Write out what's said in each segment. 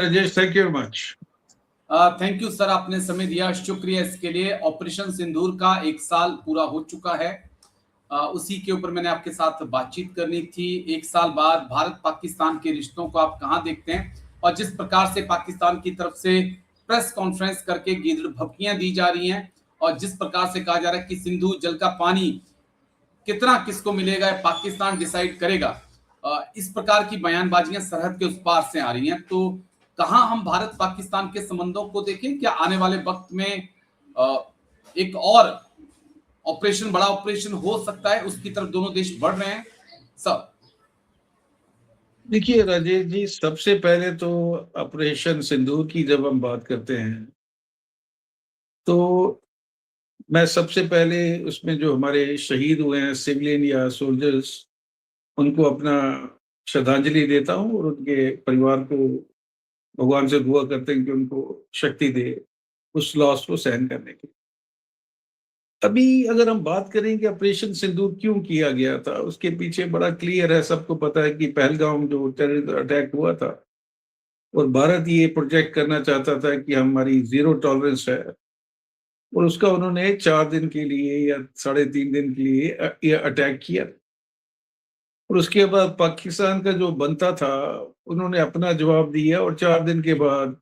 Rajesh, thank you much. Thank you sir, आपने समय दिया, शुक्रिया इसके लिए। ऑपरेशन सिंदूर का 1 साल पूरा हो चुका है, उसी के ऊपर मैंने आपके साथ बातचीत करनी थी। 1 साल बाद भारत पाकिस्तान के रिश्तों को आप कहां देखते हैं, और जिस प्रकार से पाकिस्तान की तरफ से प्रेस कॉन्फ्रेंस करके गीदड़ भभकियां दी जा रही हैं, और जिस प्रकार से कहा जा रहा है कि सिंधु जल का पानी कितना किसको मिलेगा पाकिस्तान डिसाइड करेगा, इस प्रकार की बयानबाजियां सरहद के उस पार से आ रही हैं। तो कहां हम भारत पाकिस्तान के संबंधों को देखें? क्या आने वाले वक्त में एक और ऑपरेशन, बड़ा ऑपरेशन हो सकता है, उसकी तरफ दोनों देश बढ़ रहे हैं? सब देखिए राजेश जी, सबसे पहले तो ऑपरेशन सिंदूर की जब हम बात करते हैं तो मैं सबसे पहले उसमें जो हमारे शहीद हुए हैं सिविलियन या सोल्जर्स, उनको अपना श्रद्धांजलि देता हूं और उनके परिवार को भगवान से दुआ करते हैं कि उनको शक्ति दे उस लॉस को सहन करने की। अभी अगर हम बात करें कि ऑपरेशन सिंदूर क्यों किया गया था, उसके पीछे बड़ा क्लियर है, सबको पता है कि पहलगाम जो टेररिस्ट अटैक हुआ था और भारत ये प्रोजेक्ट करना चाहता था कि हमारी जीरो टॉलरेंस है, और उसका उन्होंने 4 दिन के लिए या 3.5 दिन के लिए ये अटैक किया। और उसके बाद पाकिस्तान का जो बनता था उन्होंने अपना जवाब दिया, और 4 दिन के बाद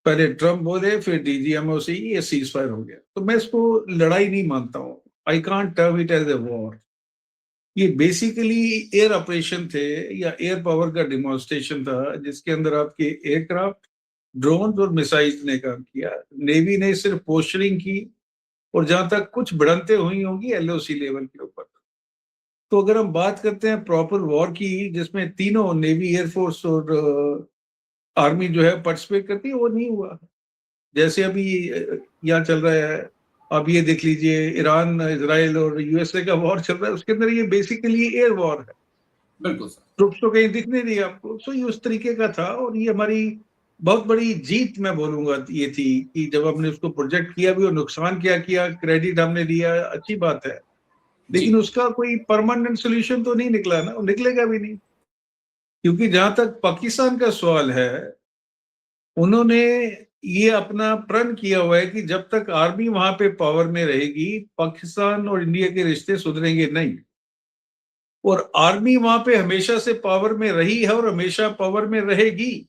पहले ट्रम्प बोले, फिर डीजीएमओ से ये सीज फायर हो गया। तो मैं इसको लड़ाई नहीं मानता हूँ, I can't term it as a war. ये बेसिकली एयर ऑपरेशन थे या एयर पावर का डिमॉन्स्ट्रेशन था, जिसके अंदर आपके एयरक्राफ्ट, ड्रोन और मिसाइल्स ने काम किया। नेवी ने सिर्फ पोस्टरिंग की, और जहां तक कुछ बढ़ंते हुई होंगी एलओसी लेवल के ऊपर। तो अगर हम बात करते हैं प्रॉपर वॉर की, जिसमें तीनों नेवी, एयरफोर्स और आर्मी जो है पार्टिसिपेट करती है, वो नहीं हुआ। जैसे अभी यहाँ चल रहा है, अब ये देख लीजिए, ईरान, इजराइल और यूएसए का वॉर चल रहा है, उसके अंदर ये बेसिकली एयर वॉर है। बिल्कुल सर, ट्रुप्स तो कहीं दिख नहीं रही आपको। सो ये उस तरीके का था, और ये हमारी बहुत बड़ी जीत मैं बोलूंगा ये थी कि जब हमने उसको प्रोजेक्ट किया भी और नुकसान क्या किया, क्रेडिट हमने लिया, अच्छी बात है, लेकिन उसका कोई परमानेंट सोल्यूशन तो नहीं निकला ना, और निकलेगा भी नहीं। क्योंकि जहां तक पाकिस्तान का सवाल है, उन्होंने ये अपना प्रण किया हुआ है कि जब तक आर्मी वहां पे पावर में रहेगी, पाकिस्तान और इंडिया के रिश्ते सुधरेंगे नहीं। और आर्मी वहां पे हमेशा से पावर में रही है और हमेशा पावर में रहेगी,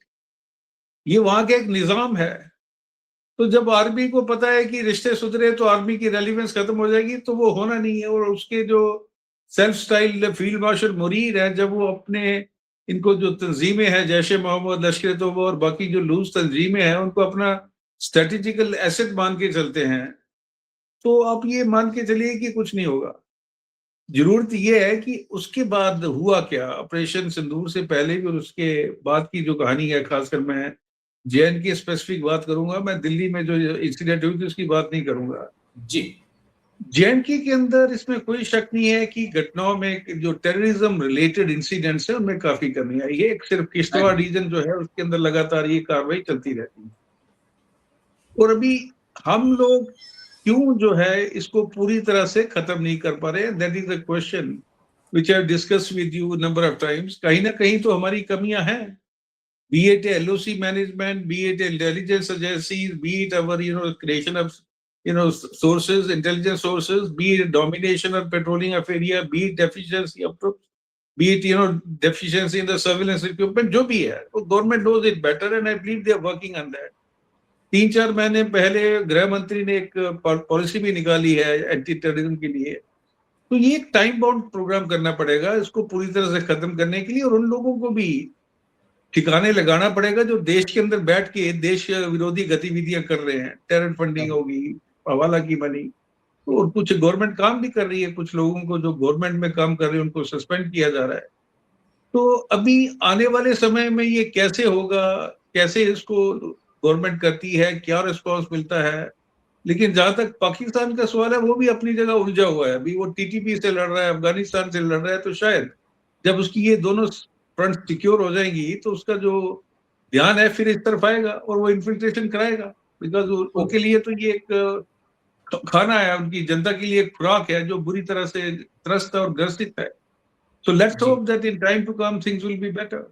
ये वहां का एक निजाम है। तो जब आर्मी को पता है कि रिश्ते सुधरे तो आर्मी की रेलिवेंस खत्म हो जाएगी, तो वो होना नहीं है। और उसके जो self style field marshal Munir है, जब वो अपने इनको जो तंजीमें हैं, जैश ए मोहम्मद, लश्कर तोबा और बाकी जो लूज तंजीमें हैं, उनको अपना स्ट्रेटेजिकल एसेट मान के चलते हैं, तो आप ये मान के चलिए कि कुछ नहीं होगा। जरूरत यह है कि उसके बाद हुआ क्या, ऑपरेशन सिंदूर से पहले भी और उसके बाद की जो कहानी है, खासकर मैं जेएन की स्पेसिफिक बात करूंगा, मैं दिल्ली में जो इंसिडेंट हुई थी उसकी बात नहीं करूंगा जी। जेएनके के अंदर इसमें कोई शक नहीं है कि घटनाओं में जो टेररिज्म रिलेटेड इंसिडेंट्स है उनमें काफी कमी आई है। एक सिर्फ किश्तवाड़ रीजन जो है उसके अंदर लगातार ये कार्रवाई चलती रहती है। और अभी हम लोग क्यों जो है इसको पूरी तरह से खत्म नहीं कर पा रहे, that is a question which I have discussed with you number of times. कहीं ना कहीं तो हमारी कमियां हैं, be it LOC management, be it intelligence agencies, be it our creation of sources, intelligence sources, be it domination or patrolling of area, be it deficiency of troops, be it deficiency in the surveillance equipment, जो भी है, तो government knows it better and I believe they are working on that. 3-4 महीने पहले गृह मंत्री ने एक पॉलिसी भी निकाली है एंटी टेररिज्म के लिए। तो ये एक टाइम बाउंड प्रोग्राम करना पड़ेगा इसको पूरी तरह से खत्म करने के लिए, और उन लोगों को भी ठिकाने लगाना पड़ेगा जो देश के अंदर बैठ के देश विरोधी गतिविधियां कर रहे हैं। टेरर फंडिंग होगी, हवाला की मनी, और कुछ गवर्नमेंट काम भी कर रही है, कुछ लोगों को जो गवर्नमेंट में काम कर रहे हैं उनको सस्पेंड किया जा रहा है। तो अभी आने वाले समय में ये कैसे होगा, कैसे इसको गवर्नमेंट करती है, क्या रिस्पॉन्स मिलता है। लेकिन जहां तक पाकिस्तान का सवाल है, वो भी अपनी जगह उलझा हुआ है। अभी वो टीटीपी से लड़ रहा है, अफगानिस्तान से लड़ रहा है, तो शायद जब उसकी ये दोनों फ्रंट सिक्योर हो जाएंगी तो उसका जो ध्यान है फिर इस तरफ आएगा और वो इन्फिल्ट्रेशन कराएगा। बिकॉज उनके लिए तो ये एक खाना है, उनकी जनता के लिए एक खुराक है जो बुरी तरह से त्रस्त और ग्रसित है। So let's hope that in time to come things will be better.